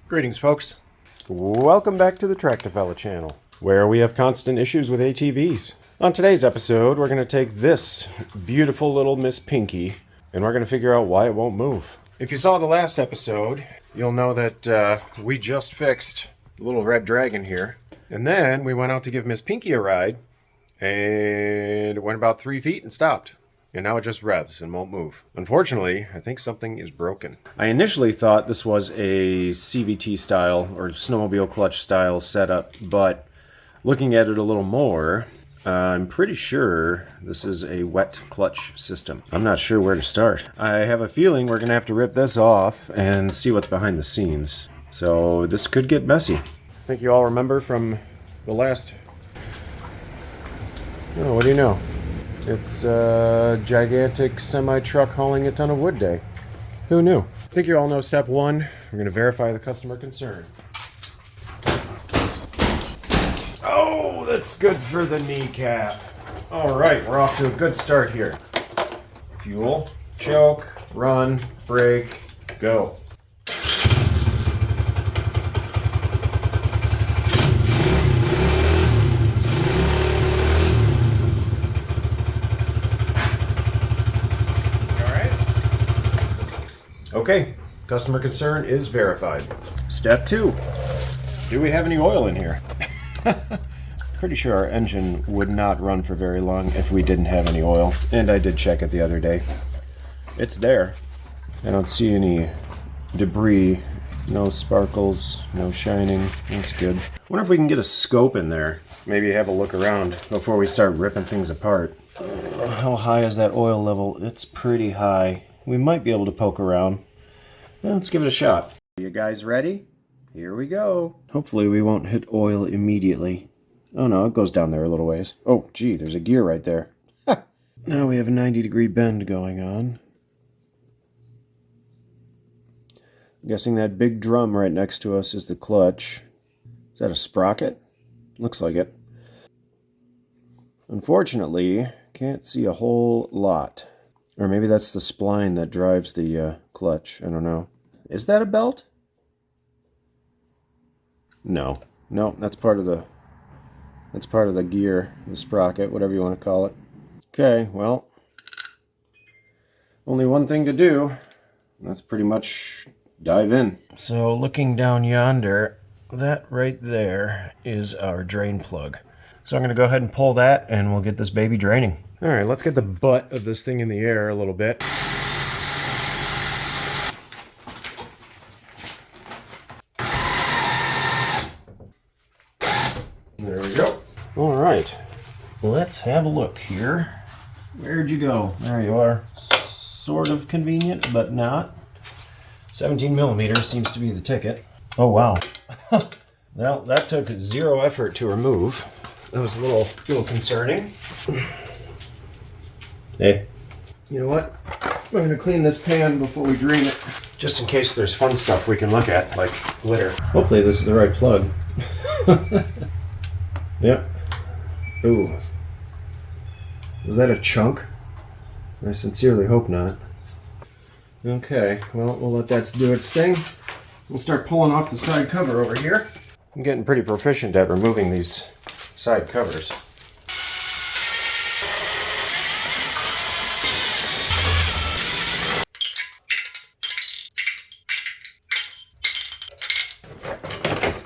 Greetings, folks. Welcome back to the TractorFella channel, where we have constant issues with ATVs. On today's episode, we're going to take this beautiful little Miss Pinky, and we're going to figure out why it won't move. If you saw the last episode, you'll know that we just fixed the little red dragon here. And then we went out to give Miss Pinky a ride, and it went about 3 feet and stopped. And now it just revs and won't move. Unfortunately, I think something is broken. I initially thought this was a CVT style or snowmobile clutch style setup, but looking at it a little more, I'm pretty sure this is a wet clutch system. I'm not sure where to start. I have a feeling we're going to have to rip this off and see what's behind the scenes. So this could get messy. I think you all remember from the last... Oh, what do you know? It's a gigantic semi-truck hauling a ton of wood day. Who knew? I think you all know step one. We're going to verify the customer concern. Oh, that's good for the kneecap. All right, we're off to a good start here. Fuel, choke, run, brake, go. Okay, customer concern is verified. Step two, do we have any oil in here? Pretty sure our engine would not run for very long if we didn't have any oil, and I did check it the other day. It's there. I don't see any debris, no sparkles, no shining. That's good. Wonder if we can get a scope in there. Maybe have a look around before we start ripping things apart. How high is that oil level? It's pretty high. We might be able to poke around. Well, let's give it a shot. Are you guys ready? Here we go. Hopefully we won't hit oil immediately. Oh no, it goes down there a little ways. Oh, gee, there's a gear right there. Ha! Now we have a 90-degree bend going on. I'm guessing that big drum right next to us is the clutch. Is that a sprocket? Looks like it. Unfortunately, can't see a whole lot. Or maybe that's the spline that drives the clutch. I don't know. Is that a belt? No. No, that's part of the gear, the sprocket, whatever you want to call it. Okay, well, only one thing to do. That's pretty much dive in. So looking down yonder, that right there is our drain plug. So I'm going to go ahead and pull that and we'll get this baby draining. All right, let's get the butt of this thing in the air a little bit. There we go. All right, let's have a look here. Where'd you go? There you are. Sort of convenient, but not. 17 millimeters seems to be the ticket. Oh, wow. Well, that took zero effort to remove. That was a little concerning. Hey, you know what? I'm going to clean this pan before we drain it, just in case there's fun stuff we can look at, like glitter. Hopefully this is the right plug. Yep. Ooh. Was that a chunk? I sincerely hope not. Okay, well, we'll let that do its thing. We'll start pulling off the side cover over here. I'm getting pretty proficient at removing these side covers.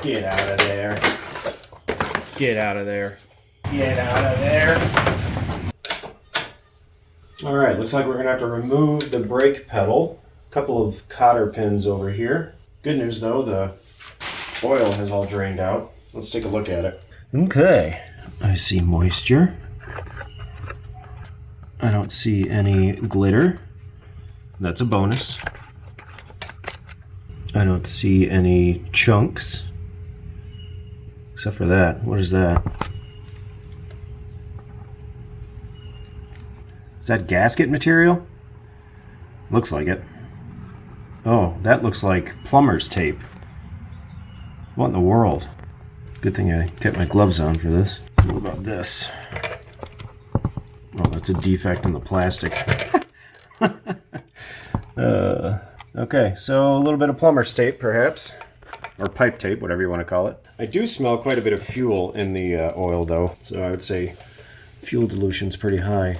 Get out of there. Get out of there. Get out of there. All right, looks like we're going to have to remove the brake pedal. A couple of cotter pins over here. Good news though, the oil has all drained out. Let's take a look at it. Okay, I see moisture. I don't see any glitter. That's a bonus. I don't see any chunks. Except for that. What is that? Is that gasket material? Looks like it. Oh, that looks like plumber's tape. What in the world? Good thing I kept my gloves on for this. What about this? Oh, that's a defect in the plastic. Okay, so a little bit of plumber's tape, perhaps. or pipe tape, whatever you want to call it. I do smell quite a bit of fuel in the oil though, so I would say fuel dilution's pretty high.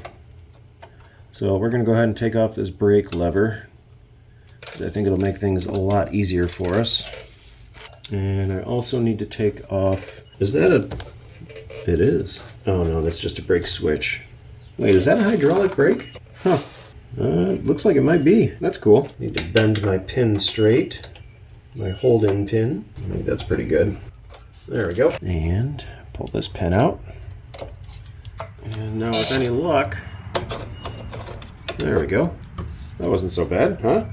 So we're going to go ahead and take off this brake lever, because I think it'll make things a lot easier for us. And I also need to take off, is that a, it is. Oh no, that's just a brake switch. Wait, is that a hydraulic brake? Huh. Looks like it might be. That's cool. Need to bend my pin straight. My hold-in pin. I think that's pretty good. There we go. And pull this pin out. And now with any luck, there we go. That wasn't so bad, huh?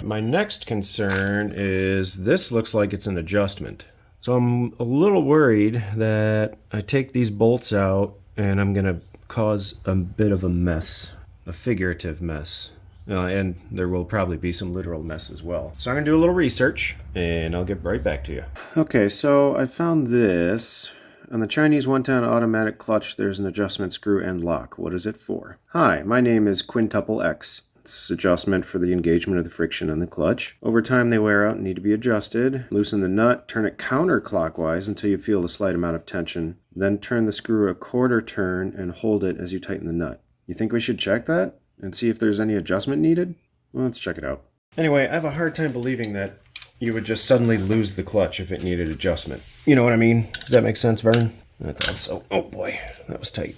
My next concern is this looks like it's an adjustment. So I'm a little worried that I take these bolts out and I'm going to cause a bit of a mess. A figurative mess. And there will probably be some literal mess as well. So I'm going to do a little research, and I'll get right back to you. Okay, so I found this. On the Chinese one-ton automatic clutch, there's an adjustment screw and lock. What is it for? Hi, my name is Quintuple X. It's adjustment for the engagement of the friction in the clutch. Over time, they wear out and need to be adjusted. Loosen the nut, turn it counterclockwise until you feel the slight amount of tension. Then turn the screw a quarter turn and hold it as you tighten the nut. You think we should check that and see if there's any adjustment needed? Well, let's check it out. Anyway, I have a hard time believing that you would just suddenly lose the clutch if it needed adjustment. You know what I mean? Does that make sense, Vern? I thought so. Oh boy, that was tight.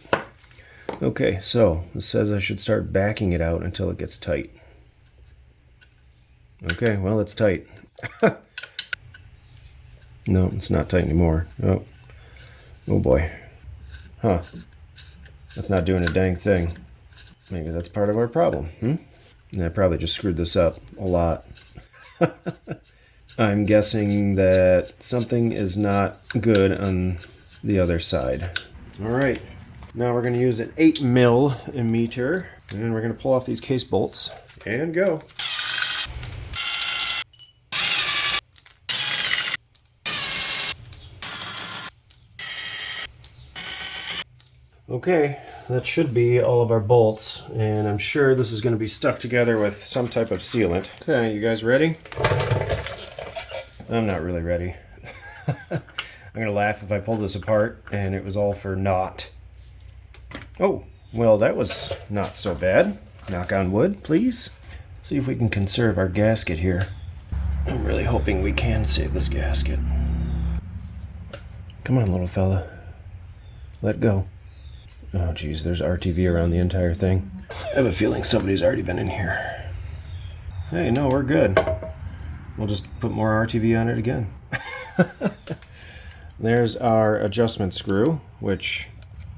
Okay, so it says I should start backing it out until it gets tight. Okay, well, it's tight. No, it's not tight anymore. Oh boy. Huh. That's not doing a dang thing. Maybe that's part of our problem, And I probably just screwed this up a lot. I'm guessing that something is not good on the other side. All right, now we're going to use an 8mm emitter, and we're going to pull off these case bolts and go. Okay, that should be all of our bolts, and I'm sure this is going to be stuck together with some type of sealant. Okay, you guys ready? I'm not really ready. I'm going to laugh if I pull this apart and it was all for naught. Oh, well, that was not so bad. Knock on wood, please. Let's see if we can conserve our gasket here. I'm really hoping we can save this gasket. Come on, little fella. Let go. Oh, geez, there's RTV around the entire thing. I have a feeling somebody's already been in here. Hey, no, we're good. We'll just put more RTV on it again. There's our adjustment screw, which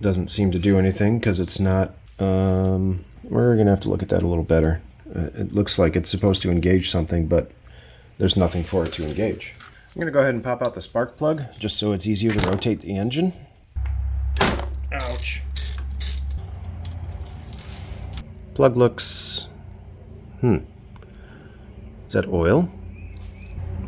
doesn't seem to do anything because it's not... we're going to have to look at that a little better. It looks like it's supposed to engage something, but there's nothing for it to engage. I'm going to go ahead and pop out the spark plug, just so it's easier to rotate the engine. Ouch. Plug looks... Is that oil?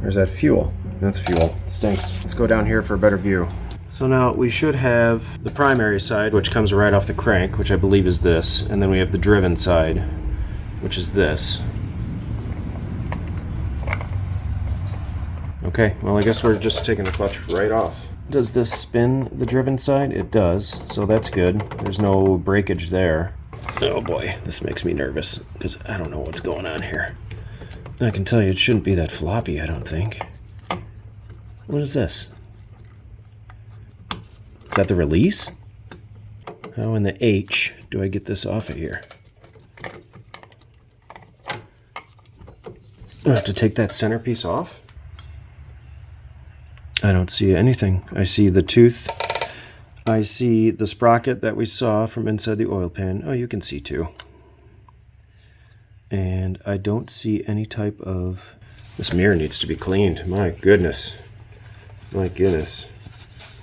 Or is that fuel? That's fuel. It stinks. Let's go down here for a better view. So now we should have the primary side, which comes right off the crank, which I believe is this, and then we have the driven side, which is this. Okay, well, I guess we're just taking the clutch right off. Does this spin the driven side? It does, so that's good. There's no breakage there. Oh boy, this makes me nervous, because I don't know what's going on here. I can tell you it shouldn't be that floppy, I don't think. What is this? Is that the release? How in the H do I get this off of here? I have to take that centerpiece off? I don't see anything. I see the tooth. I see the sprocket that we saw from inside the oil pan. Oh, you can see too. And I don't see any type of... This mirror needs to be cleaned. My goodness. My goodness.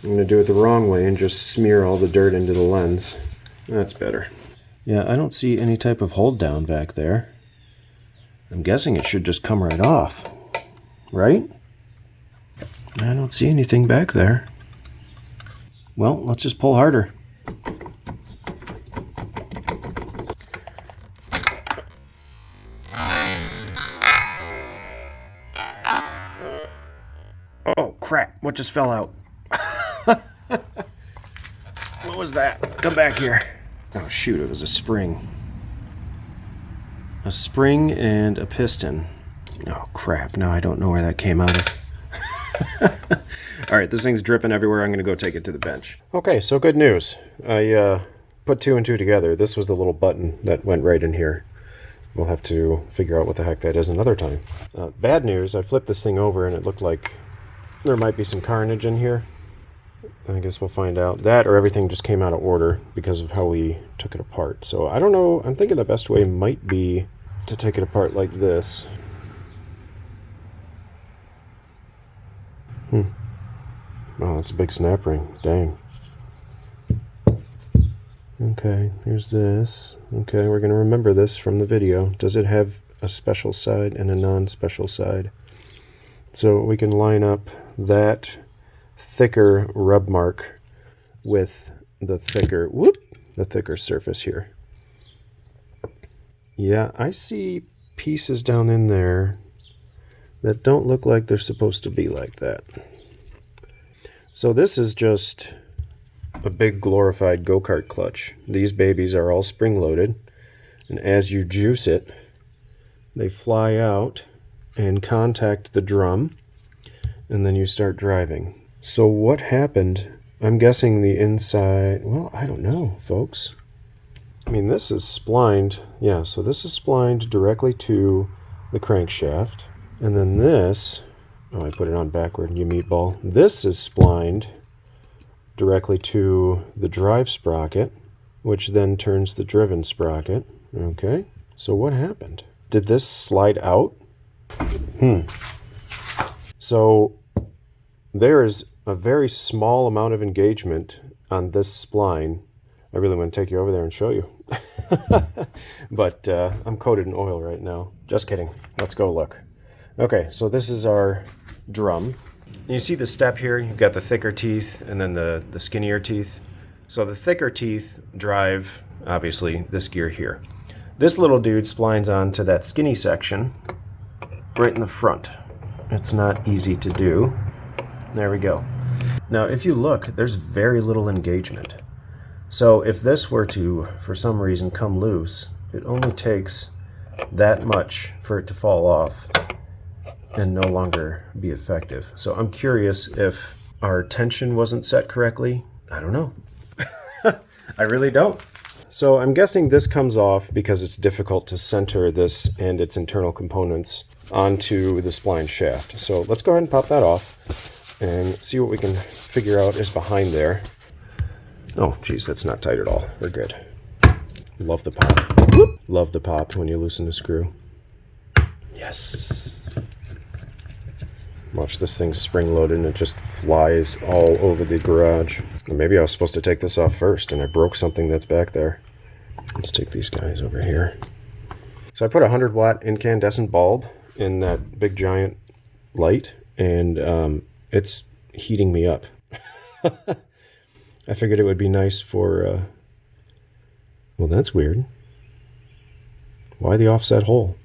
I'm going to do it the wrong way and just smear all the dirt into the lens. That's better. Yeah, I don't see any type of hold down back there. I'm guessing it should just come right off. Right? I don't see anything back there. Well, let's just pull harder. crap, what just fell out? What was that? Come back here. Oh shoot, it was a spring. A spring and a piston. Oh crap, now I don't know where that came out of. Alright, this thing's dripping everywhere. I'm going to go take it to the bench. Okay, so good news. I put 2 and 2 together. This was the little button that went right in here. We'll have to figure out what the heck that is another time. Bad news, I flipped this thing over and it looked like there might be some carnage in here. I guess we'll find out. That or everything just came out of order because of how we took it apart. So I don't know. I'm thinking the best way might be to take it apart like this. Oh, that's a big snap ring. Dang. Okay, here's this. Okay, we're going to remember this from the video. Does it have a special side and a non-special side? So we can line up that thicker rub mark with the thicker surface here. Yeah, I see pieces down in there that don't look like they're supposed to be like that. So this is just a big glorified go-kart clutch. These babies are all spring-loaded, and as you juice it, they fly out and contact the drum, and then you start driving. So what happened? I'm guessing the inside, well, I don't know, folks. I mean, this is splined, yeah, so this is splined directly to the crankshaft, and then this, oh, I put it on backward, you meatball. This is splined directly to the drive sprocket, which then turns the driven sprocket. Okay, so what happened? Did this slide out? So there is a very small amount of engagement on this spline. I really want to take you over there and show you. But I'm coated in oil right now. Just kidding. Let's go look. Okay, so this is our drum. You see the step here? You've got the thicker teeth and then the skinnier teeth. So the thicker teeth drive, obviously, this gear here. This little dude splines onto that skinny section right in the front. It's not easy to do. There we go. Now, if you look, there's very little engagement. So if this were to, for some reason, come loose, it only takes that much for it to fall off and no longer be effective. So I'm curious if our tension wasn't set correctly. I don't know. I really don't. So I'm guessing this comes off because it's difficult to center this and its internal components onto the spline shaft. So let's go ahead and pop that off and see what we can figure out is behind there. Oh, geez, that's not tight at all. We're good. Love the pop. Whoop. Love the pop when you loosen the screw. Yes. Watch, this thing's spring-loaded and it just flies all over the garage. And maybe I was supposed to take this off first and I broke something that's back there. Let's take these guys over here. So I put a 100-watt incandescent bulb in that big giant light, and it's heating me up. I figured it would be nice for, well, that's weird. Why the offset hole?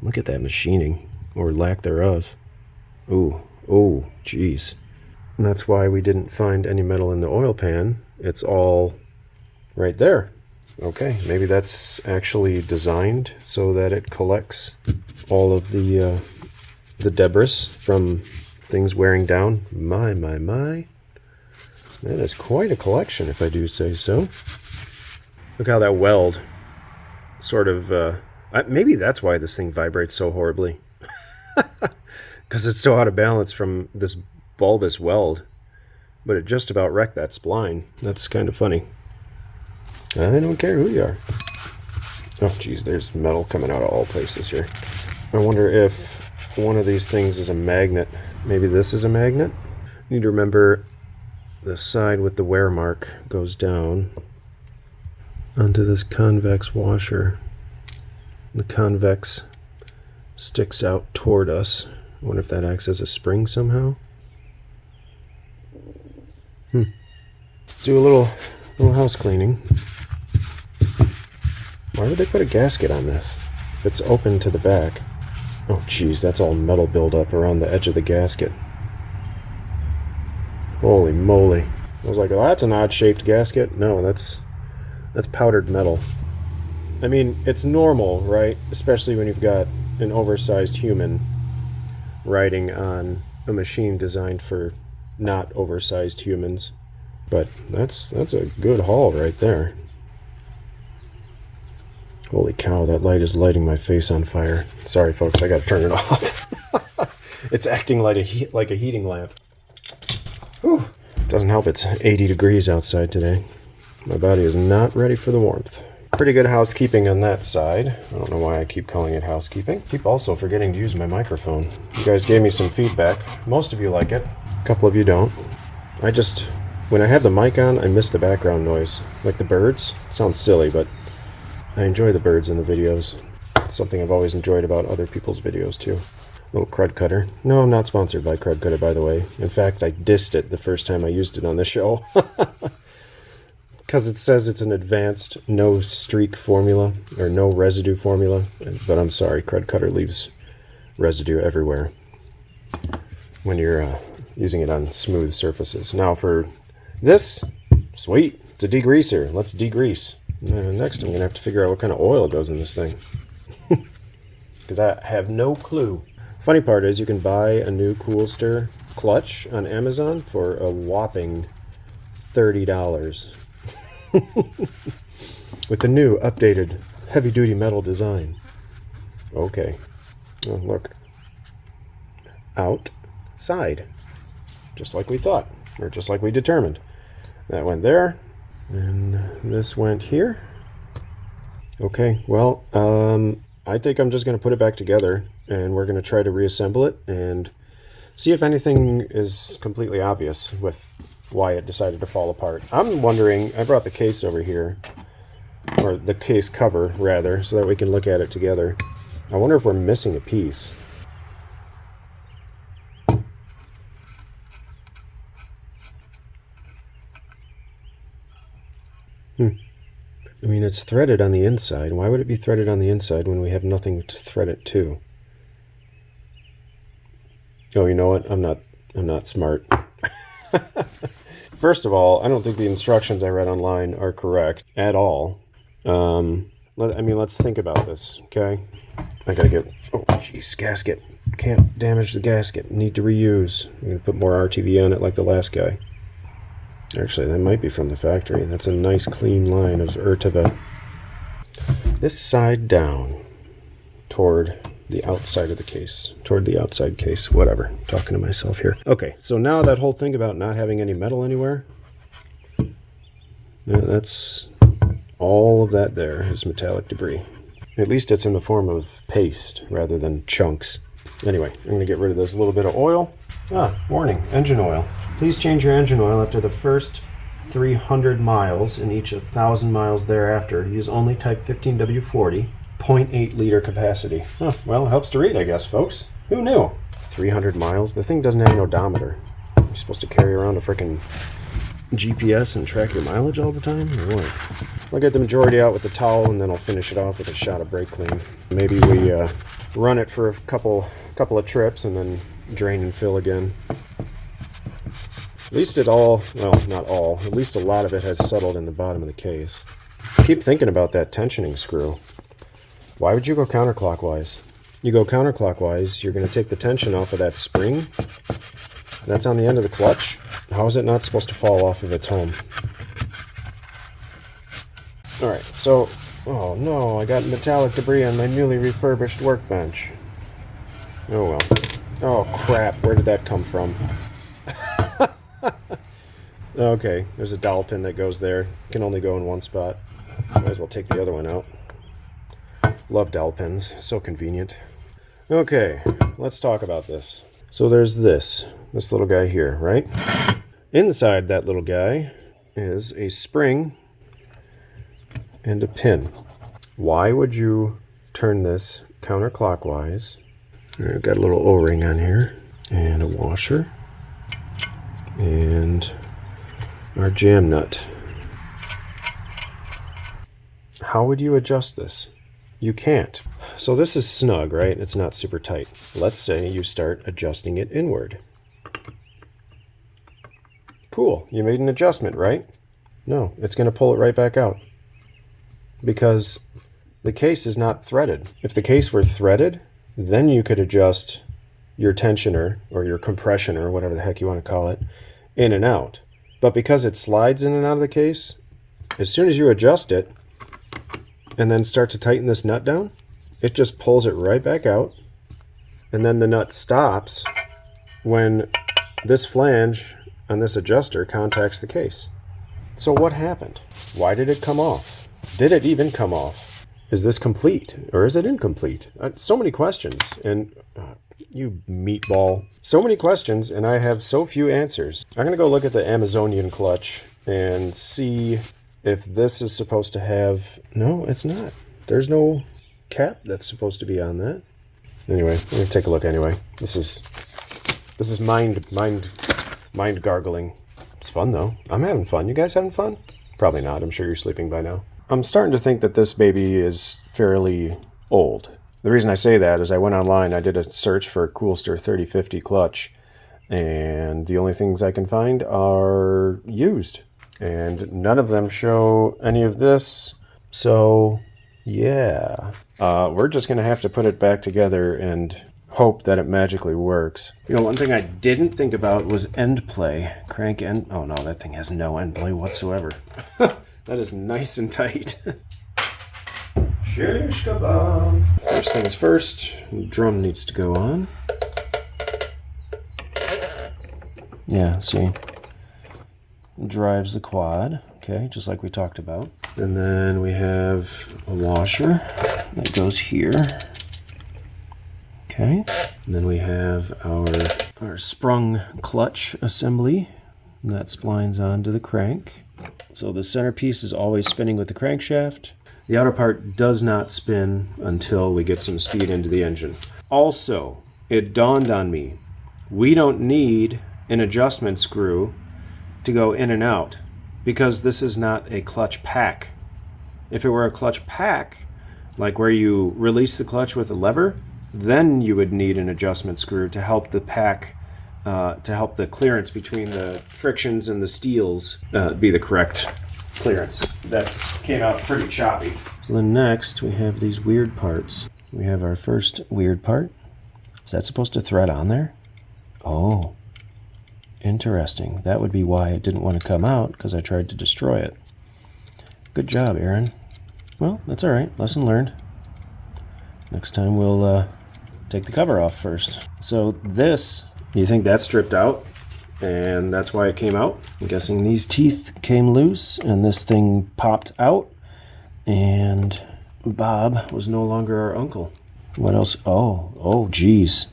Look at that machining, or lack thereof. Ooh, oh, geez. And that's why we didn't find any metal in the oil pan. It's all right there. Okay, maybe that's actually designed so that it collects all of the debris from things wearing down. My. That is quite a collection, if I do say so. Look how that weld sort of... maybe that's why this thing vibrates so horribly. Because it's so out of balance from this bulbous weld. But it just about wrecked that spline. That's kind of funny. I don't care who you are. Oh, geez, there's metal coming out of all places here. I wonder if one of these things is a magnet. Maybe this is a magnet? Need to remember the side with the wear mark goes down onto this convex washer. The convex sticks out toward us. I wonder if that acts as a spring somehow. Do a little house cleaning. Why Why would they put a gasket on this? If it's open to the back. Oh, geez, that's all metal buildup around the edge of the gasket. Holy moly. I was like, oh, that's an odd-shaped gasket. No, that's powdered metal. I mean, it's normal, right? Especially when you've got an oversized human riding on a machine designed for not oversized humans. But that's a good haul right there. Holy cow, that light is lighting my face on fire. Sorry, folks, I gotta turn it off. It's acting like a heating lamp. Whew. Doesn't help it's 80 degrees outside today. My body is not ready for the warmth. Pretty good housekeeping on that side. I don't know why I keep calling it housekeeping. Keep also forgetting to use my microphone. You guys gave me some feedback. Most of you like it. A couple of you don't. When I have the mic on, I miss the background noise. Like the birds. Sounds silly, but I enjoy the birds in the videos. It's something I've always enjoyed about other people's videos too. Little crud cutter. No, I'm not sponsored by Crud Cutter, by the way. In fact, I dissed it the first time I used it on the show. Because it says it's an advanced no streak formula, or no residue formula. But I'm sorry, Crud Cutter leaves residue everywhere when you're using it on smooth surfaces. Now for this, sweet, it's a degreaser. Let's degrease. Next, I'm going to have to figure out what kind of oil goes in this thing. Because I have no clue. Funny part is you can buy a new Coolster clutch on Amazon for a whopping $30. With the new updated heavy-duty metal design. Okay. Oh, look. Outside. Just like we thought. Or just like we determined. That went there. And this went here. Okay, well, I think I'm just going to put it back together. And we're going to try to reassemble it and see if anything is completely obvious with why it decided to fall apart. I'm wondering, I brought the case over here, or the case cover rather, so that we can look at it together. I wonder if we're missing a piece. I mean, it's threaded on the inside. Why would it be threaded on the inside when we have nothing to thread it to? Oh, you know what? I'm not smart. First of all, I don't think the instructions I read online are correct at all. Let's think about this, okay? I gotta get... Oh, jeez, gasket. Can't damage the gasket. Need to reuse. I'm gonna put more RTV on it like the last guy. Actually, that might be from the factory. That's a nice clean line of Ertava. This side down toward the outside of the case. Toward the outside case. Whatever. I'm talking to myself here. Okay, so now that whole thing about not having any metal anywhere, that's... all of that there is metallic debris. At least it's in the form of paste rather than chunks. Anyway, I'm going to get rid of this little bit of oil. Warning, engine oil. Please change your engine oil after the first 300 miles and each 1,000 miles thereafter. Use only type 15W40, 0.8 liter capacity. Well, it helps to read, I guess, folks. Who knew? 300 miles? The thing doesn't have an odometer. You're supposed to carry around a frickin' GPS and track your mileage all the time, or what? I'll get the majority out with the towel, and then I'll finish it off with a shot of brake clean. Maybe we run it for a couple of trips and then drain and fill again. At least it all, well, not all, at least a lot of it has settled in the bottom of the case. I keep thinking about that tensioning screw. Why would you go counterclockwise? You go counterclockwise, you're going to take the tension off of that spring. That's on the end of the clutch. How is it not supposed to fall off of its home? Alright, so... oh no, I got metallic debris on my newly refurbished workbench. Oh well. Oh crap, where did that come from? Okay, there's a dowel pin that goes there. Can only go in one spot. Might as well take the other one out. Love dowel pins, so convenient. Okay, let's talk about this. So there's this little guy here, right? Inside that little guy is a spring and a pin. Why would you turn this counterclockwise? I've got a little O-ring on here, and a washer, and our jam nut. How would you adjust this? You can't. So this is snug, right? It's not super tight. Let's say you start adjusting it inward. Cool, you made an adjustment, right? No, it's going to pull it right back out. Because the case is not threaded. If the case were threaded, then you could adjust your tensioner or your compressioner, or whatever the heck you want to call it, in and out. But because it slides in and out of the case, as soon as you adjust it and then start to tighten this nut down, it just pulls it right back out. And then the nut stops when this flange on this adjuster contacts the case. So what happened? Why did it come off? Did it even come off? Is this complete or is it incomplete? So many questions, and you meatball. So many questions, and I have so few answers. I'm gonna go look at the Amazonian clutch and see if this is supposed to have... No, it's not. There's no cap that's supposed to be on that. Anyway, I'm gonna take a look anyway. This is mind gargling. It's fun though. I'm having fun. You guys having fun? Probably not. I'm sure you're sleeping by now. I'm starting to think that this baby is fairly old. The reason I say that is I went online, I did a search for a Coolster 3050 clutch, and the only things I can find are used. And none of them show any of this, so yeah. We're just going to have to put it back together and hope that it magically works. You know, one thing I didn't think about was end play. Crank end... Oh no, that thing has no end play whatsoever. That is nice and tight. Shish kebab. First things first, the drum needs to go on. Yeah, see? Drives the quad. Okay, just like we talked about. And then we have a washer that goes here. Okay. And then we have our sprung clutch assembly. And that splines onto the crank. So the centerpiece is always spinning with the crankshaft. The outer part does not spin until we get some speed into the engine. Also, it dawned on me, we don't need an adjustment screw to go in and out because this is not a clutch pack. If it were a clutch pack, like where you release the clutch with a lever, then you would need an adjustment screw to help the pack, to help the clearance between the frictions and the steels be the correct clearance. That came out pretty choppy. So then next we have these weird parts. We have our first weird part. Is that supposed to thread on there? Oh, interesting. That would be why it didn't want to come out, because I tried to destroy it. Good job, Aaron. Well, that's all right. Lesson learned. Next time we'll take the cover off first. So this, you think that's stripped out? And that's why it came out. I'm guessing these teeth came loose and this thing popped out, and Bob was no longer our uncle. What else? Oh geez,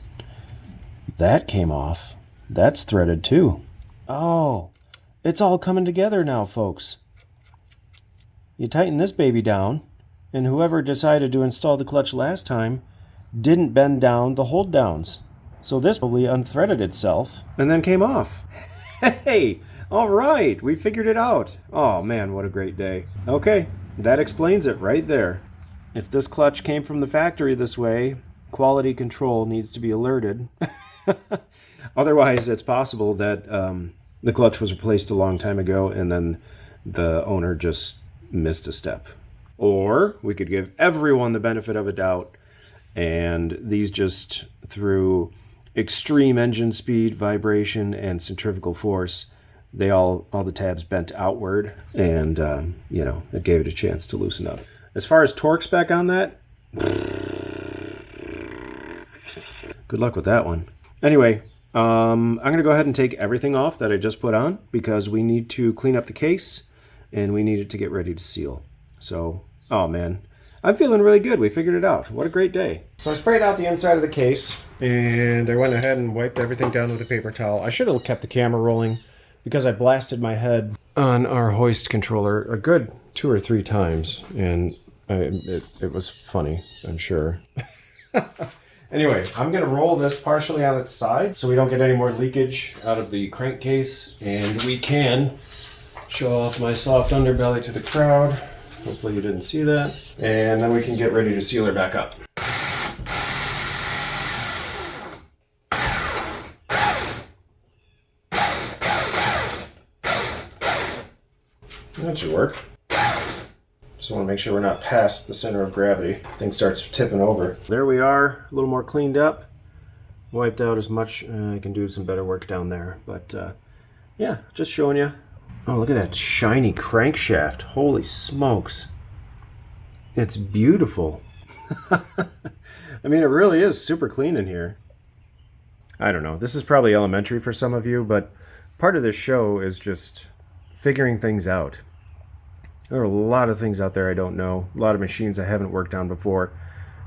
that came off. That's threaded too. Oh, it's all coming together now, folks. You tighten this baby down, and whoever decided to install the clutch last time didn't bend down the hold downs. So this probably unthreaded itself and then came off. Hey, all right, we figured it out. Oh man, what a great day. Okay, that explains it right there. If this clutch came from the factory this way, quality control needs to be alerted. Otherwise, it's possible that the clutch was replaced a long time ago and then the owner just missed a step. Or we could give everyone the benefit of a doubt, and these just through extreme engine speed, vibration, and centrifugal force, all the tabs bent outward, and it gave it a chance to loosen up. As far as torque spec on that, good luck with that one. Anyway, I'm going to go ahead and take everything off that I just put on, because we need to clean up the case, and we need it to get ready to seal. So, oh man, I'm feeling really good. We figured it out. What a great day. So I sprayed out the inside of the case, and I went ahead and wiped everything down with a paper towel. I should have kept the camera rolling because I blasted my head on our hoist controller a good 2 or 3 times, and it was funny, I'm sure. Anyway, I'm going to roll this partially on its side so we don't get any more leakage out of the crankcase, and we can show off my soft underbelly to the crowd. Hopefully you didn't see that. And then we can get ready to seal her back up. That should work. Just want to make sure we're not past the center of gravity. Thing starts tipping over. There we are, a little more cleaned up. Wiped out as much. I can do some better work down there. But yeah, just showing you. Oh, look at that shiny crankshaft. Holy smokes. It's beautiful. I mean, it really is super clean in here. I don't know. This is probably elementary for some of you, but part of this show is just figuring things out. There are a lot of things out there I don't know, a lot of machines I haven't worked on before,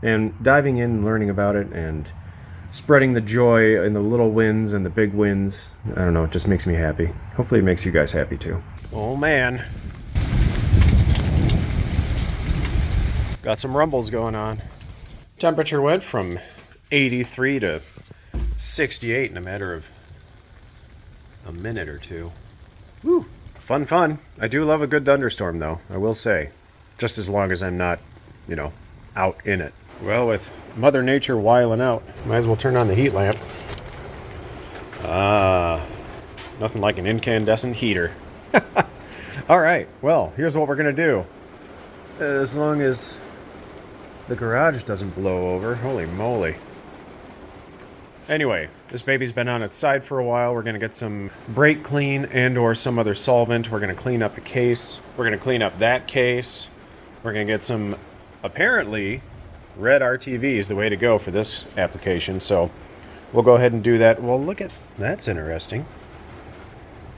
and diving in and learning about it and spreading the joy in the little wins and the big wins. I don't know, it just makes me happy. Hopefully it makes you guys happy too. Oh man. Got some rumbles going on. Temperature went from 83 to 68 in a matter of a minute or two. Woo! Fun, fun. I do love a good thunderstorm, though, I will say. Just as long as I'm not, you know, out in it. Well, with Mother Nature wiling out, might as well turn on the heat lamp. Nothing like an incandescent heater. All right, well, here's what we're going to do. As long as the garage doesn't blow over. Holy moly. Anyway, this baby's been on its side for a while. We're going to get some brake clean and or some other solvent. We're going to clean up the case. We're going to clean up that case. We're going to get some, apparently, red RTV is the way to go for this application. So we'll go ahead and do that. Well, look at, that's interesting.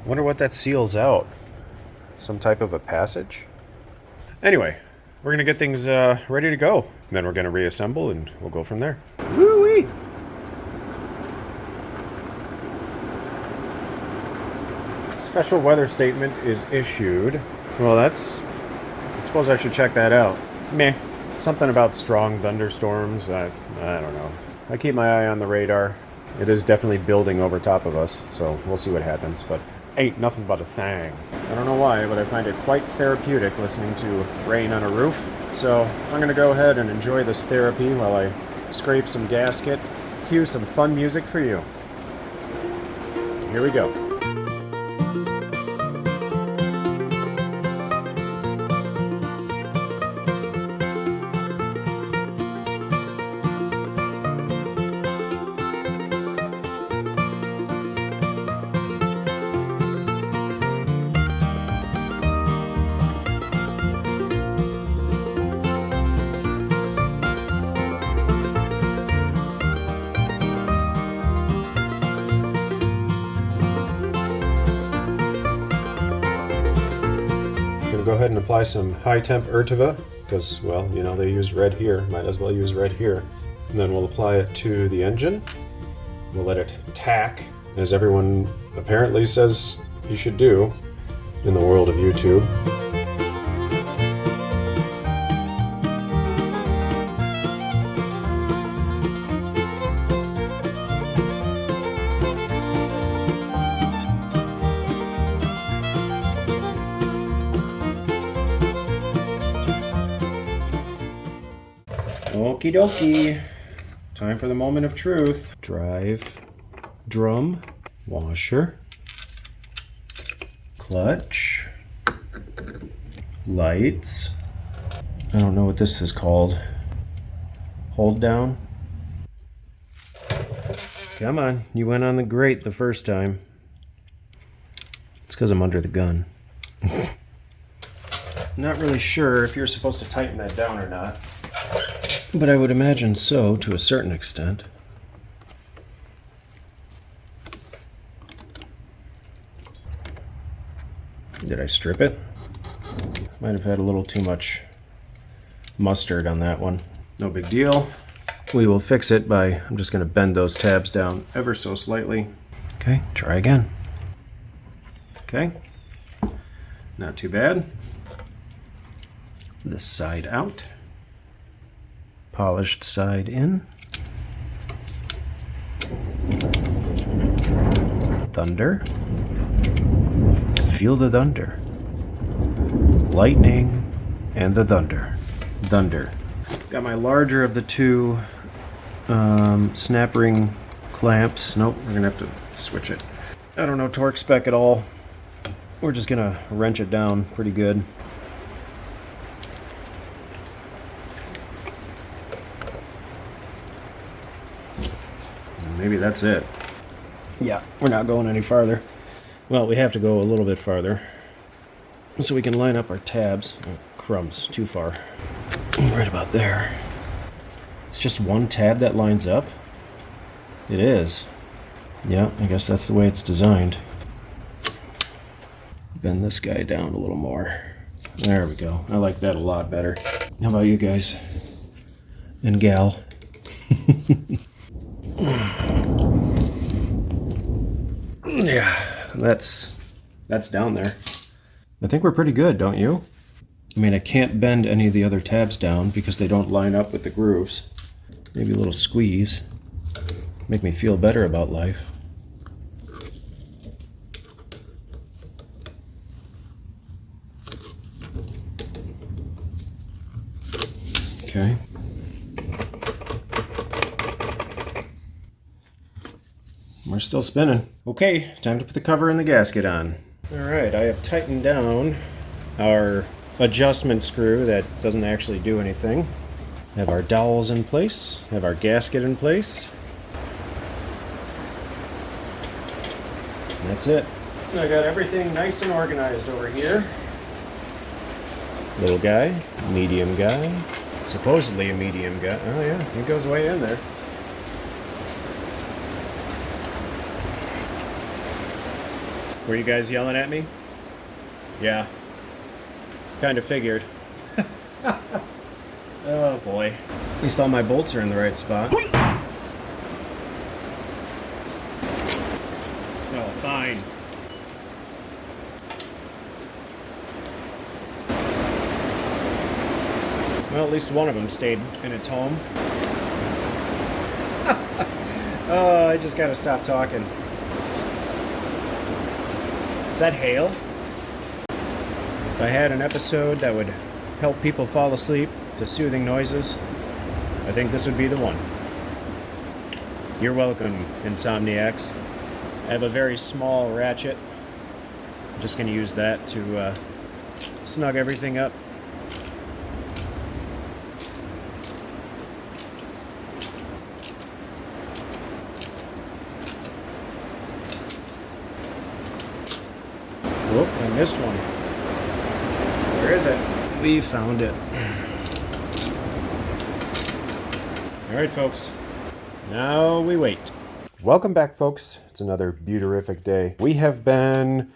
Wonder what that seals out. Some type of a passage? Anyway, we're going to get things ready to go. And then we're going to reassemble and we'll go from there. Woo-wee! Special weather statement is issued. Well, that's... I suppose I should check that out. Meh. Something about strong thunderstorms. I don't know. I keep my eye on the radar. It is definitely building over top of us, so we'll see what happens. But ain't nothing but a thing. I don't know why, but I find it quite therapeutic listening to rain on a roof. So I'm going to go ahead and enjoy this therapy while I scrape some gasket, cue some fun music for you. Here we go. Go ahead and apply some high temp Ertiva because, well, you know, they use red here. Might as well use red here. And then we'll apply it to the engine. We'll let it tack, as everyone apparently says you should do in the world of YouTube. Okie dokie. Time for the moment of truth. Drive, drum, washer, clutch, lights. I don't know what this is called. Hold down. Come on, you went on the grate the first time. It's because I'm under the gun. Not really sure if you're supposed to tighten that down or not. But I would imagine so, to a certain extent. Did I strip it? Might have had a little too much mustard on that one. No big deal. We will fix it by, I'm just going to bend those tabs down ever so slightly. Okay, try again. Okay, not too bad. This side out. Polished side in. Thunder. Feel the thunder. Lightning. and the thunder. Got my larger of the two snap ring clamps. Nope, we're gonna have to switch it. I don't know torque spec at all. We're just gonna wrench it down pretty good. Maybe that's it. Yeah, we're not going any farther. Well, we have to go a little bit farther so we can line up our tabs. Oh, crumbs, too far. Right about there. It's just one tab that lines up? It is. Yeah, I guess that's the way it's designed. Bend this guy down a little more. There we go. I like that a lot better. How about you guys? And gal? Yeah, that's down there. I think we're pretty good, don't you? I mean, I can't bend any of the other tabs down because they don't line up with the grooves. Maybe a little squeeze. Make me feel better about life. Okay. We're still spinning. Okay, time to put the cover and the gasket on. Alright, I have tightened down our adjustment screw that doesn't actually do anything. Have our dowels in place, have our gasket in place. And that's it. I got everything nice and organized over here. Little guy, medium guy, supposedly a medium guy. Oh yeah, he goes way in there. Were you guys yelling at me? Yeah. Kind of figured. Oh boy. At least all my bolts are in the right spot. Oh, fine. Well, at least one of them stayed in its home. Oh, I just gotta stop talking. Is that hail? If I had an episode that would help people fall asleep to soothing noises, I think this would be the one. You're welcome, insomniacs. I have a very small ratchet. I'm just going to use that to snug everything up. Whoop, I missed one. Where is it? We found it. Alright folks, now we wait. Welcome back folks, it's another beautiful day. We have been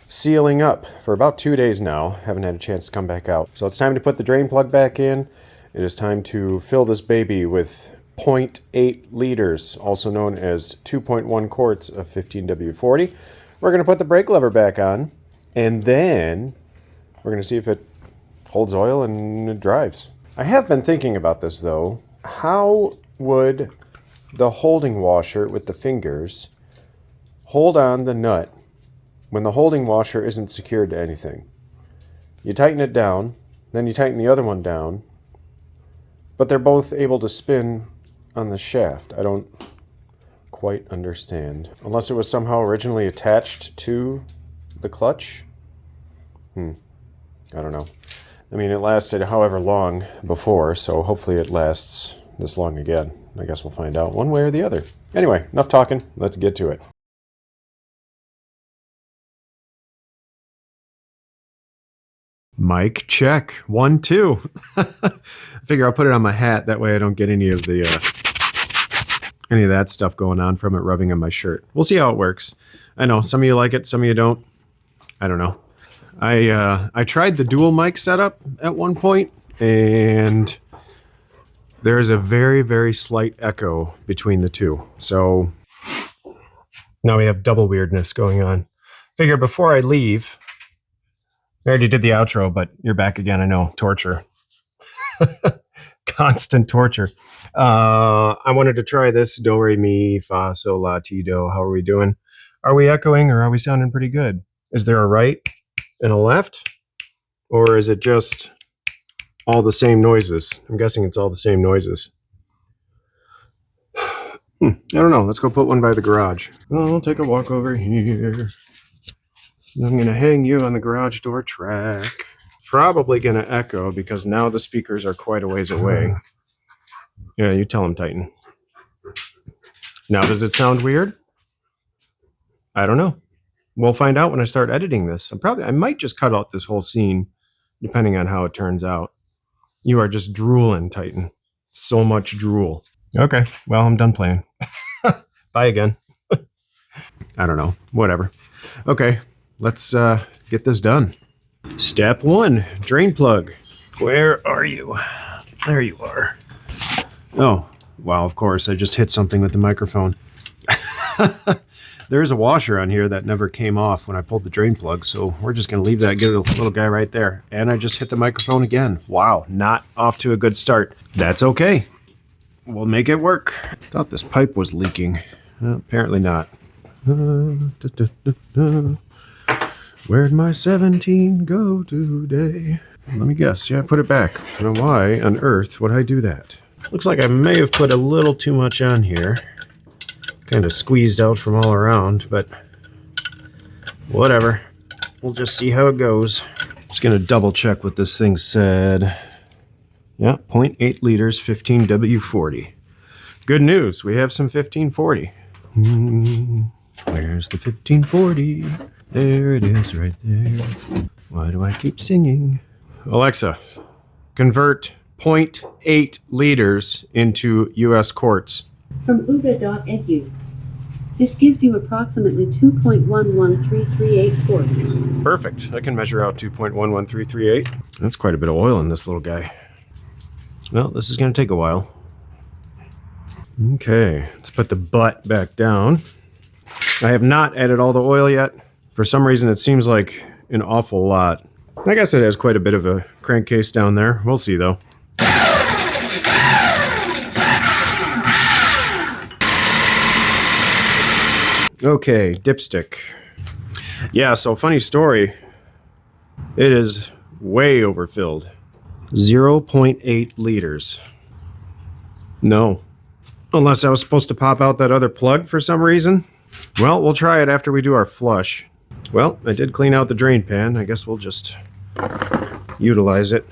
sealing up for about 2 days now, haven't had a chance to come back out. So it's time to put the drain plug back in. It is time to fill this baby with 0.8 liters, also known as 2.1 quarts of 15W40. We're going to put the brake lever back on, and then we're going to see if it holds oil and it drives. I have been thinking about this though. How would the holding washer with the fingers hold on the nut when the holding washer isn't secured to anything? You tighten it down, then you tighten the other one down, but they're both able to spin on the shaft. I don't quite understand. Unless it was somehow originally attached to the clutch? I don't know. I mean, it lasted however long before, so hopefully it lasts this long again. I guess we'll find out one way or the other. Anyway, enough talking. Let's get to it. Mic check. 1, 2. I figure I'll put it on my hat. That way I don't get any of that stuff going on from it rubbing on my shirt. We'll see how it works. I know some of you like it, some of you don't. I don't know. I tried the dual mic setup at one point, and there's a very, very slight echo between the two. So now we have double weirdness going on. Figure before I leave, I already did the outro, but you're back again. I know, torture. Constant torture. I wanted to try this. Do, re, mi, fa, sol, la, ti, do. How are we doing? Are we echoing or are we sounding pretty good? Is there a right and a left? Or is it just all the same noises. I'm guessing it's all the same noises. I don't know. Let's go put one by the garage. I'll take a walk over here. I'm going to hang you on the garage door track. Probably going to echo because now the speakers are quite a ways away. Yeah, you tell them, Titan. Now, does it sound weird? I don't know. We'll find out when I start editing this. I might just cut out this whole scene, depending on how it turns out. You are just drooling, Titan. So much drool. Okay, well, I'm done playing. Bye again. I don't know. Whatever. Okay, let's get this done. Step 1, drain plug. Where are you? There you are. Oh, wow, of course, I just hit something with the microphone. There's a washer on here that never came off when I pulled the drain plug, so we're just going to leave that little guy right there. And I just hit the microphone again. Wow, not off to a good start. That's okay. We'll make it work. Thought this pipe was leaking. Apparently not. Where'd my 17 go today? Let me guess. Yeah, I put it back. Now, why on earth would I do that? Looks like I may have put a little too much on here. Kind of squeezed out from all around, but whatever. We'll just see how it goes. Just gonna double check what this thing said. Yeah, 0.8 liters, 15W40. Good news, we have some 1540. Where's the 1540? There it is right there. Why do I keep singing? Alexa, convert 0.8 liters into US quarts. From uda.edu. This gives you approximately 2.11338 quarts. Perfect. I can measure out 2.11338. That's quite a bit of oil in this little guy. Well, this is going to take a while. Okay, let's put the butt back down. I have not added all the oil yet. For some reason, it seems like an awful lot. I guess it has quite a bit of a crankcase down there. We'll see, though. Okay, dipstick. Yeah, so funny story. It is way overfilled. 0.8 liters. No. Unless I was supposed to pop out that other plug for some reason. Well, we'll try it after we do our flush. Well, I did clean out the drain pan. I guess we'll just utilize it.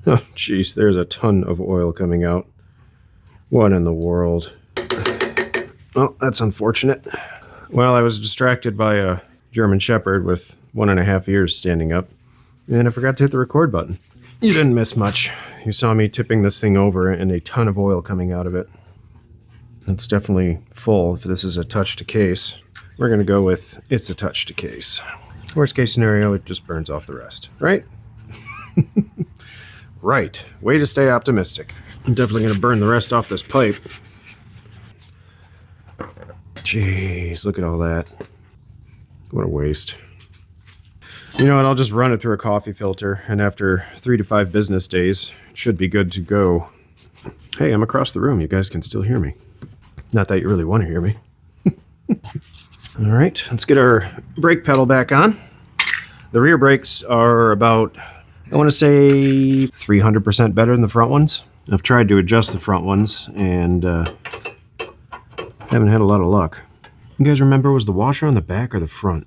Oh, jeez, there's a ton of oil coming out. What in the world? Well, that's unfortunate. Well, I was distracted by a German Shepherd with 1.5 ears standing up, and I forgot to hit the record button. You didn't miss much. You saw me tipping this thing over and a ton of oil coming out of it. It's definitely full if this is a touch to case. We're going to go with it's a touch to case. Worst case scenario, it just burns off the rest, right? Right. Way to stay optimistic. I'm definitely going to burn the rest off this pipe. Jeez, look at all that. What a waste. You know what, I'll just run it through a coffee filter, and after 3 to 5 business days, it should be good to go. Hey, I'm across the room. You guys can still hear me. Not that you really want to hear me. All right, let's get our brake pedal back on. The rear brakes are about, I want to say, 300% better than the front ones. I've tried to adjust the front ones, and haven't had a lot of luck. You guys remember, was the washer on the back or the front?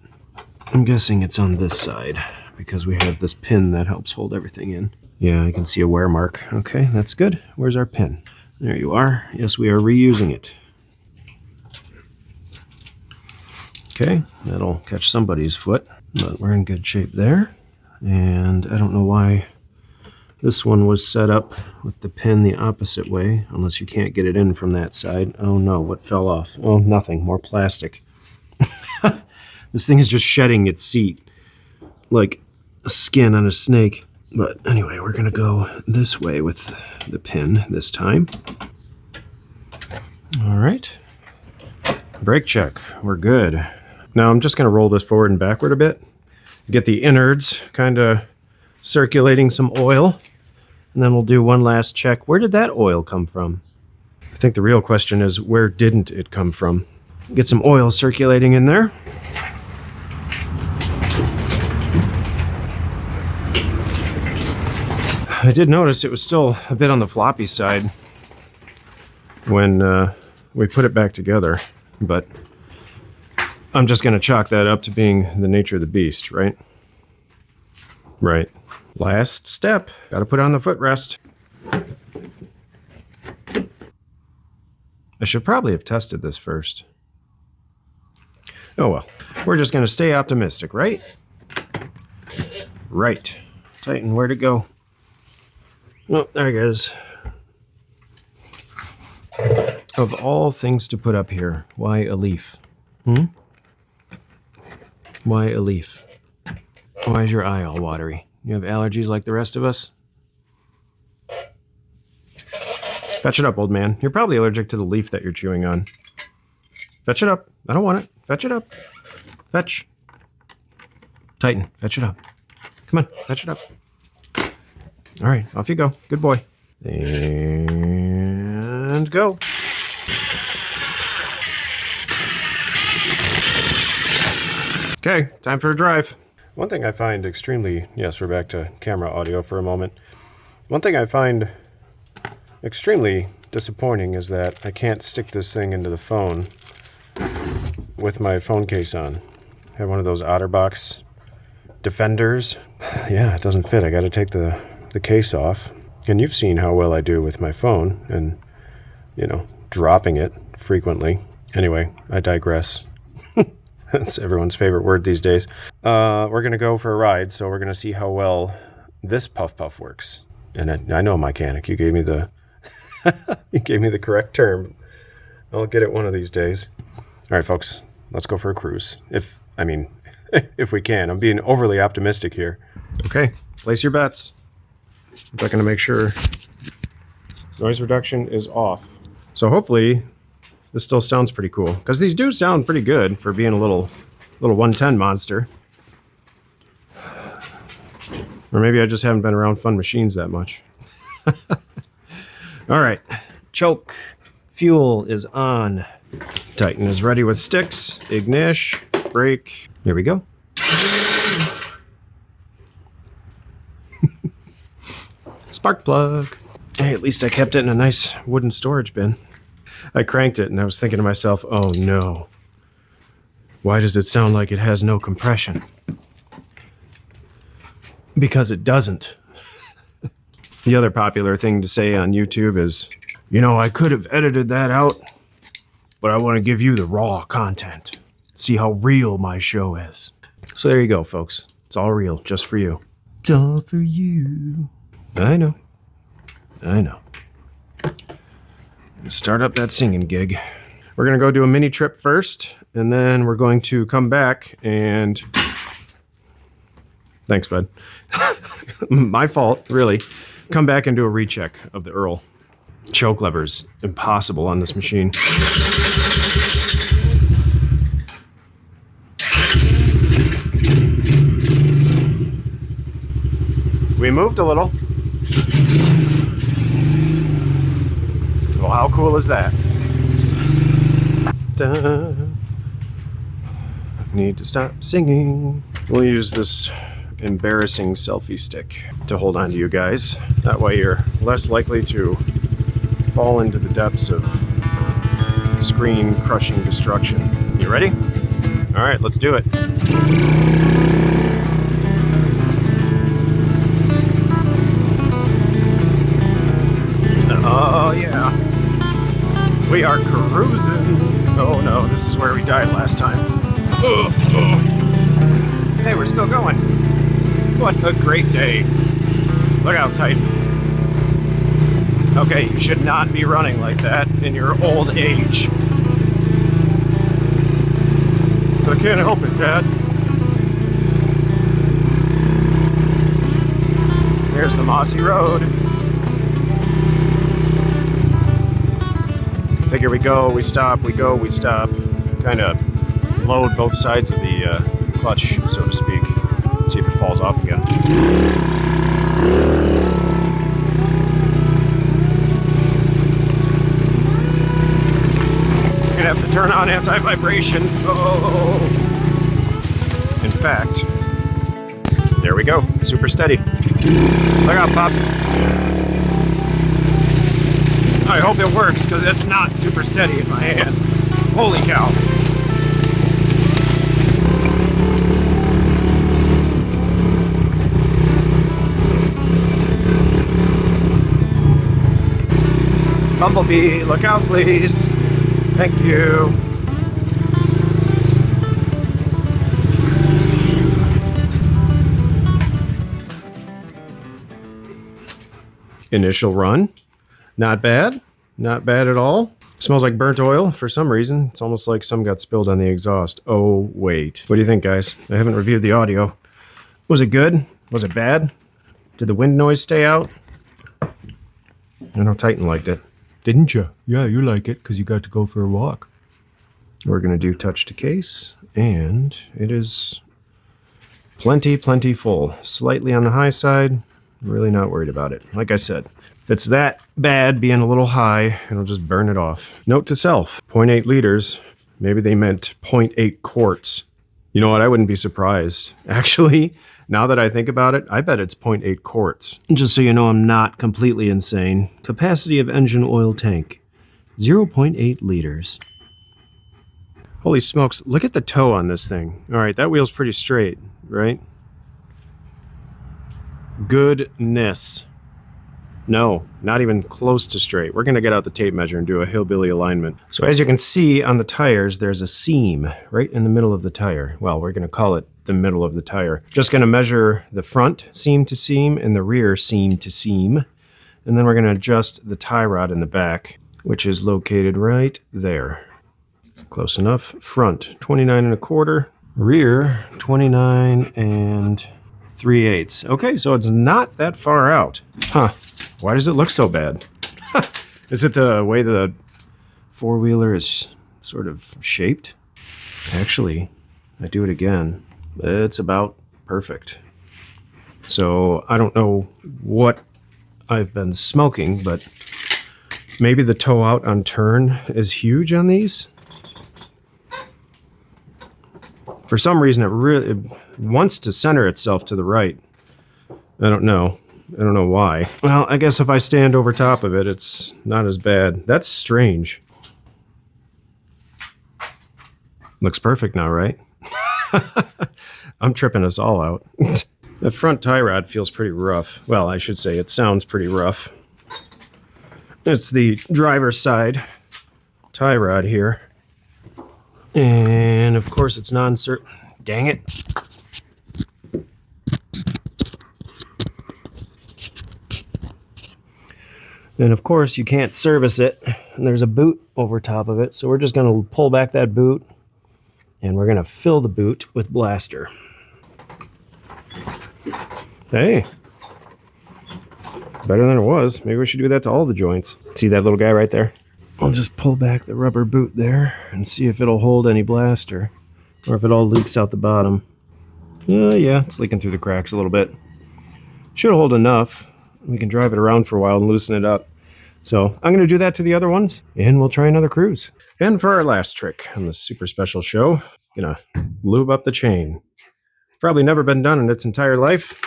I'm guessing it's on this side because we have this pin that helps hold everything in. Yeah, I can see a wear mark. Okay, that's good. Where's our pin? There you are. Yes, we are reusing it. Okay, that'll catch somebody's foot, but we're in good shape there. And I don't know why this one was set up with the pin the opposite way, unless you can't get it in from that side. Oh no, what fell off? Oh, nothing, more plastic. This thing is just shedding its seat like a skin on a snake. But anyway, we're gonna go this way with the pin this time. All right, brake check, we're good. Now I'm just gonna roll this forward and backward a bit, get the innards kind of circulating some oil, and then we'll do one last check. Where did that oil come from? I think the real question is, where didn't it come from? Get some oil circulating in there. I did notice it was still a bit on the floppy side when we put it back together, but I'm just going to chalk that up to being the nature of the beast, right? Right. Last step. Got to put on the footrest. I should probably have tested this first. Oh well. We're just going to stay optimistic, right? Right. Tighten, where'd it go? Oh, there it goes. Of all things to put up here, why a leaf? Why a leaf? Why is your eye all watery? You have allergies like the rest of us? Fetch it up, old man. You're probably allergic to the leaf that you're chewing on. Fetch it up. I don't want it. Fetch it up. Fetch. Tighten. Fetch it up. Come on. Fetch it up. All right. Off you go. Good boy. And go. Okay. Time for a drive. One thing I find extremely... Yes, we're back to camera audio for a moment. One thing I find extremely disappointing is that I can't stick this thing into the phone with my phone case on. I have one of those OtterBox Defenders. Yeah, it doesn't fit. I got to take the case off. And you've seen how well I do with my phone and, you know, dropping it frequently. Anyway, I digress. That's everyone's favorite word these days. We're going to go for a ride, so we're going to see how well this puff works. And I know a mechanic. You gave me the you gave me the correct term. I'll get it one of these days. All right, folks, let's go for a cruise. If we can. I'm being overly optimistic here. Okay, place your bets. I'm checking to make sure noise reduction is off. So hopefully this still sounds pretty cool, because these do sound pretty good for being a little 110 monster. Or maybe I just haven't been around fun machines that much. All right, choke. Fuel is on. Tighten is ready with sticks. Ignish, brake. Here we go. Spark plug. Hey, at least I kept it in a nice wooden storage bin. I cranked it and I was thinking to myself, oh no. Why does it sound like it has no compression? Because it doesn't. The other popular thing to say on YouTube is, you know, I could have edited that out, but I want to give you the raw content. See how real my show is. So there you go, folks. It's all real, just for you. It's all for you. I know. Start up that singing gig. We're going to go do a mini trip first, and then we're going to come back and... Thanks, bud. My fault, really. Come back and do a recheck of the Earl. Choke lever's impossible on this machine. We moved a little. Well, how cool is that? Need to stop singing. We'll use this embarrassing selfie stick to hold on to you guys. That way you're less likely to fall into the depths of screen crushing destruction. You ready? All right, let's do it. Oh yeah, we are cruising. Oh no, this is where we died last time. Hey, we're still going. What a great day. Look how tight. Okay, you should not be running like that in your old age. I can't help it, Dad. Here's the mossy road. Figure we go, we stop, we go, we stop. Kind of load both sides of the clutch, so to speak. See if it falls off again. You're gonna have to turn on anti-vibration. Oh! In fact, there we go. Super steady. Look out, Pop. I hope it works, because it's not super steady in my hand. Holy cow. Bumblebee, look out please. Thank you. Initial run. Not bad. Not bad at all. Smells like burnt oil for some reason. It's almost like some got spilled on the exhaust. Oh, wait. What do you think, guys? I haven't reviewed the audio. Was it good? Was it bad? Did the wind noise stay out? I know Titan liked it. Didn't you? Yeah, you like it because you got to go for a walk. We're going to do touch to case, and it is plenty full. Slightly on the high side. Really not worried about it. Like I said, if it's that bad being a little high, it'll just burn it off. Note to self, 0.8 liters. Maybe they meant 0.8 quarts. You know what? I wouldn't be surprised. Actually, now that I think about it, I bet it's 0.8 quarts. Just so you know, I'm not completely insane. Capacity of engine oil tank, 0.8 liters. Holy smokes, look at the toe on this thing. All right, that wheel's pretty straight, right? Goodness. No, not even close to straight. We're gonna get out the tape measure and do a hillbilly alignment. So as you can see on the tires, there's a seam right in the middle of the tire. Well, we're gonna call it the middle of the tire. Just gonna measure the front seam to seam and the rear seam to seam. And then we're gonna adjust the tie rod in the back, which is located right there. Close enough. Front, 29 1/4. Rear, 29 3/8. Okay, so it's not that far out. Huh. Why does it look so bad? Is it the way the four-wheeler is sort of shaped? Actually, I do it again. It's about perfect. So I don't know what I've been smoking, but maybe the toe out on turn is huge on these. For some reason, it wants to center itself to the right. I don't know. I don't know why. Well, I guess if I stand over top of it, it's not as bad. That's strange. Looks perfect now, right? I'm tripping us all out. The front tie rod feels pretty rough. Well, I should say it sounds pretty rough. It's the driver's side tie rod here. And of course it's non-cert. Dang it. Then of course you can't service it. And there's a boot over top of it. So we're just going to pull back that boot and we're going to fill the boot with blaster. Hey. Better than it was. Maybe we should do that to all the joints. See that little guy right there? I'll just pull back the rubber boot there and see if it'll hold any blaster or if it all leaks out the bottom. Yeah, it's leaking through the cracks a little bit. Should hold enough. We can drive it around for a while and loosen it up. So I'm going to do that to the other ones and we'll try another cruise. And for our last trick on this super special show, gonna lube up the chain. Probably never been done in its entire life.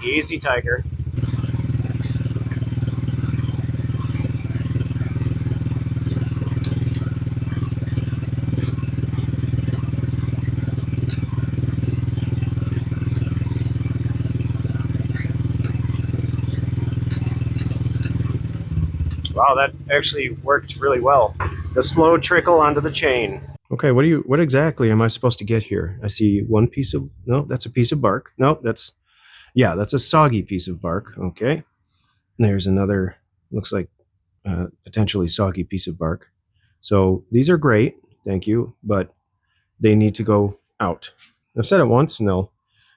Easy, tiger. Wow, that actually worked really well. The slow trickle onto the chain. Okay, what exactly am I supposed to get here? I see one piece of, no, that's a piece of bark. No, that's a soggy piece of bark. Okay. There's another, looks like potentially soggy piece of bark. So these are great, thank you, but they need to go out. I've said it once and I'll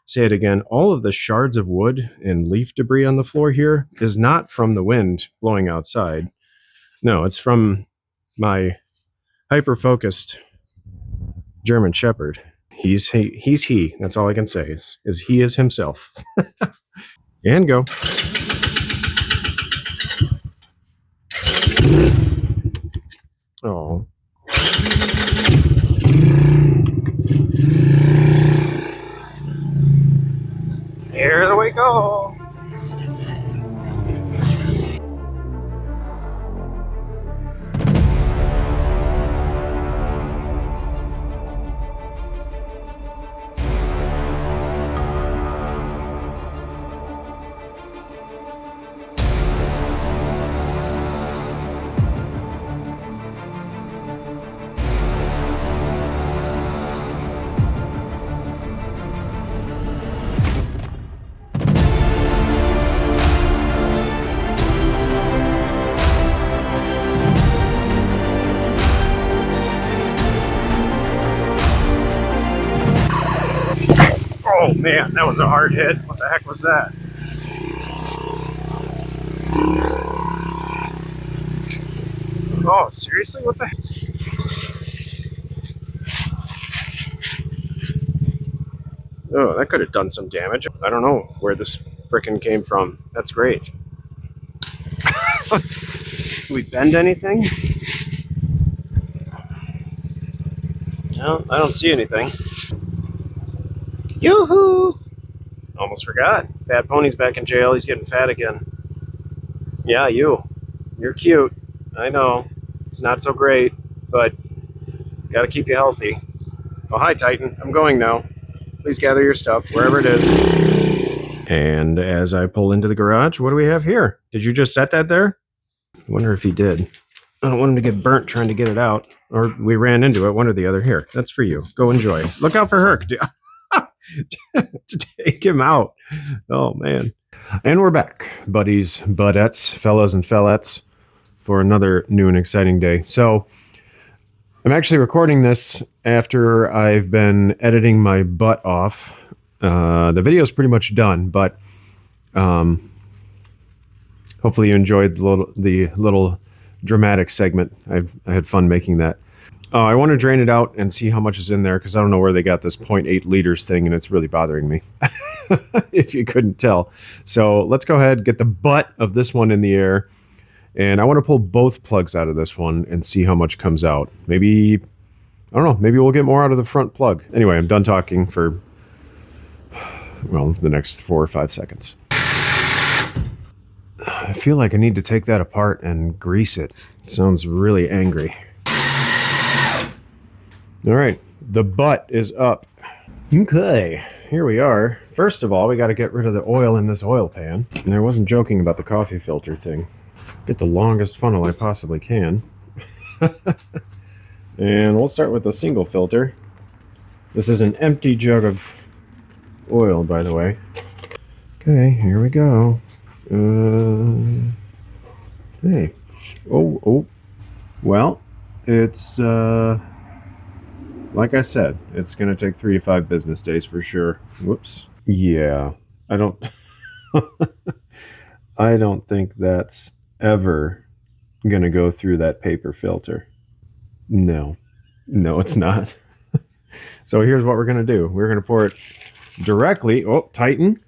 say it again. All of the shards of wood and leaf debris on the floor here is not from the wind blowing outside. No, it's from my hyper-focused German Shepherd. He's he. That's all I can say is he is himself. And go. Oh. There we go. Man, that was a hard hit. What the heck was that? Oh, seriously? What the heck? Oh, that could have done some damage. I don't know where this frickin' came from. That's great. Did we bend anything? No, I don't see anything. Yoo-hoo! Almost forgot. Fat Pony's back in jail. He's getting fat again. Yeah, you. You're cute. I know. It's not so great, but gotta keep you healthy. Oh, hi, Titan. I'm going now. Please gather your stuff, wherever it is. And as I pull into the garage, what do we have here? Did you just set that there? I wonder if he did. I don't want him to get burnt trying to get it out. Or we ran into it, one or the other. Here, that's for you. Go enjoy. Look out for Herc. To take him out. Oh, man. And we're back, buddies, budettes, fellas, and fellettes, for another new and exciting day. So I'm actually recording this after I've been editing my butt off. The video is pretty much done, but hopefully you enjoyed the little dramatic segment. I had fun making that. I want to drain it out and see how much is in there, because I don't know where they got this 0.8 liters thing, and it's really bothering me, if you couldn't tell. So let's go ahead, get the butt of this one in the air, and I want to pull both plugs out of this one and see how much comes out. Maybe, I don't know, maybe we'll get more out of the front plug. Anyway, I'm done talking for, well, the next 4 or 5 seconds. I feel like I need to take that apart and grease it. It sounds really angry. All right, the butt is up. Okay, here we are. First of all, we got to get rid of the oil in this oil pan. And I wasn't joking about the coffee filter thing. Get the longest funnel I possibly can. And we'll start with the single filter. This is an empty jug of oil, by the way. Okay, here we go. Hey. Oh. Well, it's, like I said, it's going to take 3 to 5 business days for sure. Whoops. Yeah, I don't think that's ever going to go through that paper filter. No, it's not. So here's what we're going to do. We're going to pour it directly. Oh, Titan.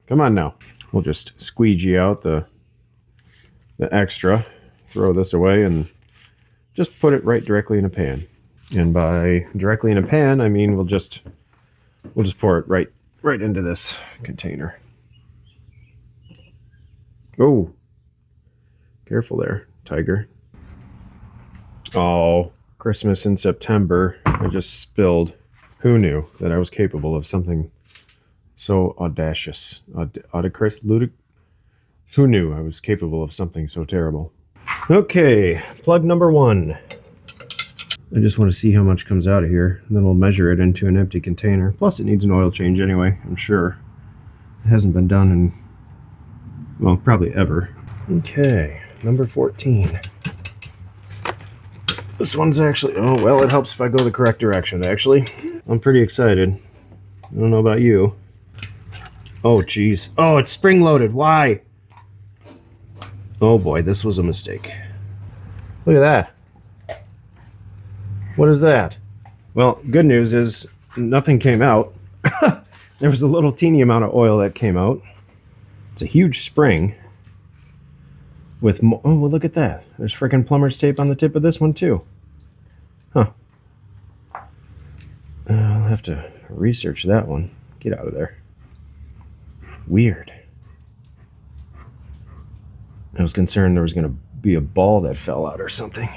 Come on now. We'll just squeegee out the extra. Throw this away and just put it right directly in a pan. And by directly in a pan, I mean we'll just pour it right into this container. Oh, careful there, Tiger. Oh, Christmas in September. I just spilled. Who knew that I was capable of something so audacious? Who knew I was capable of something so terrible? Okay, plug number 1. I just want to see how much comes out of here. And then we'll measure it into an empty container. Plus, it needs an oil change anyway, I'm sure. It hasn't been done in, well, probably ever. Okay, number 14. This one's actually, oh, well, it helps if I go the correct direction, actually. I'm pretty excited. I don't know about you. Oh, geez. Oh, it's spring-loaded. Why? Oh, boy, this was a mistake. Look at that. What is that? Well, good news is nothing came out. There was a little teeny amount of oil that came out. It's a huge spring. With oh, well, look at that. There's frickin' plumber's tape on the tip of this one, too. Huh. I'll have to research that one. Get out of there. Weird. I was concerned there was going to be a ball that fell out or something.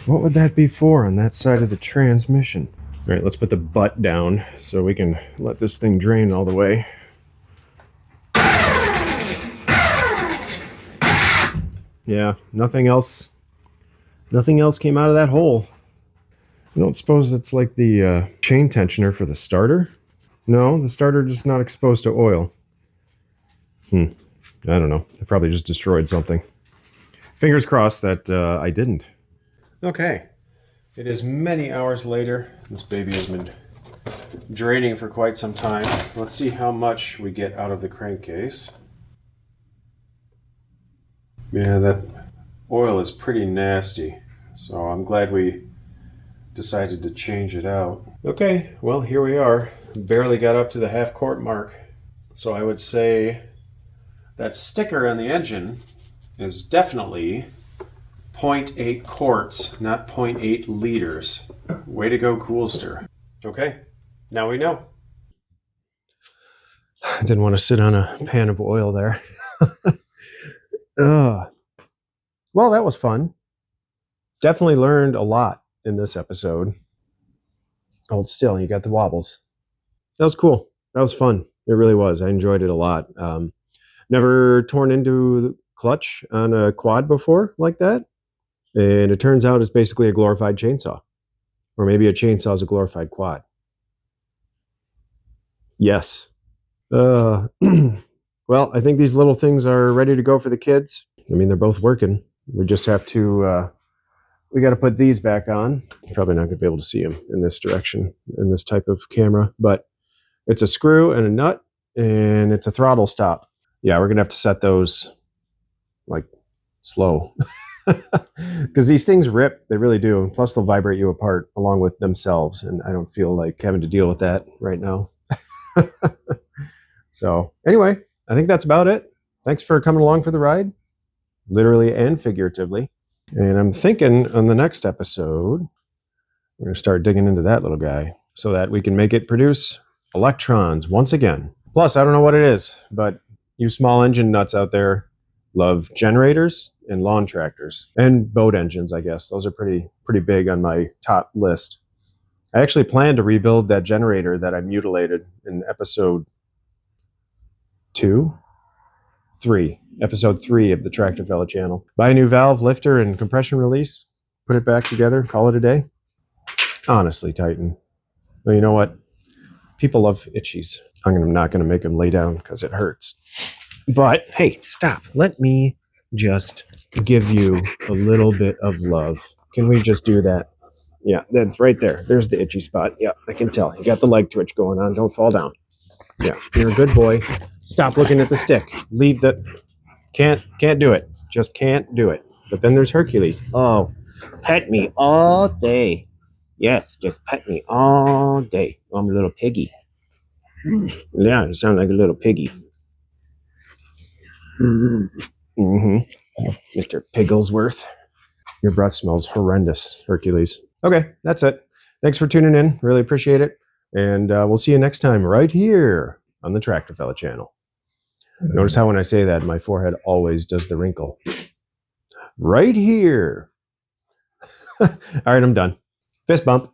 What would that be for on that side of the transmission? All right, let's put the butt down so we can let this thing drain all the way. Yeah, nothing else came out of that hole. I don't suppose it's like the chain tensioner for the starter? No, the starter just not exposed to oil. I don't know. I probably just destroyed something. Fingers crossed that I didn't. Okay, it is many hours later. This baby has been draining for quite some time. Let's see how much we get out of the crankcase. Yeah, that oil is pretty nasty, so I'm glad we decided to change it out. Okay, well, here we are. Barely got up to the half quart mark. So I would say that sticker on the engine is definitely 0.8 quarts, not 0.8 liters. Way to go, Coolster. Okay, now we know. I didn't want to sit on a pan of oil there. Well, that was fun. Definitely learned a lot in this episode. Hold still, you got the wobbles. That was cool. That was fun. It really was. I enjoyed it a lot. Never torn into the clutch on a quad before like that. And it turns out it's basically a glorified chainsaw. Or maybe a chainsaw is a glorified quad. Yes. Well, I think these little things are ready to go for the kids. I mean, they're both working. We just have to, we got to put these back on. Probably not going to be able to see them in this direction, in this type of camera. But it's a screw and a nut, and it's a throttle stop. Yeah, we're going to have to set those, like, slow. Because these things rip. They really do. Plus, they'll vibrate you apart along with themselves. And I don't feel like having to deal with that right now. So, anyway, I think that's about it. Thanks for coming along for the ride, literally and figuratively. And I'm thinking on the next episode, we're going to start digging into that little guy so that we can make it produce electrons once again. Plus, I don't know what it is, but you small engine nuts out there love generators and lawn tractors and boat engines, I guess. Those are pretty big on my top list. I actually plan to rebuild that generator that I mutilated in episode 3 of the TractorFella channel. Buy a new valve, lifter, and compression release. Put it back together. Call it a day. Honestly, Titan. Well, you know what? People love itchies. I'm not going to make them lay down because it hurts. But, hey, stop. Let me just give you a little bit of love. Can we just do that? Yeah, that's right there. There's the itchy spot. Yeah, I can tell. You got the leg twitch going on. Don't fall down. Yeah, you're a good boy. Stop looking at the stick. Leave the... Can't do it. Just can't do it. But then there's Hercules. Oh, pet me all day. Yes, just pet me all day. I'm a little piggy. Yeah, you sound like a little piggy. Mm-hmm. Mr. Pigglesworth. Your breath smells horrendous, Hercules. Okay, that's it. Thanks for tuning in. Really appreciate it. And we'll see you next time right here on the TractorFella channel. Notice how when I say that, my forehead always does the wrinkle. Right here. All right, I'm done. Fist bump.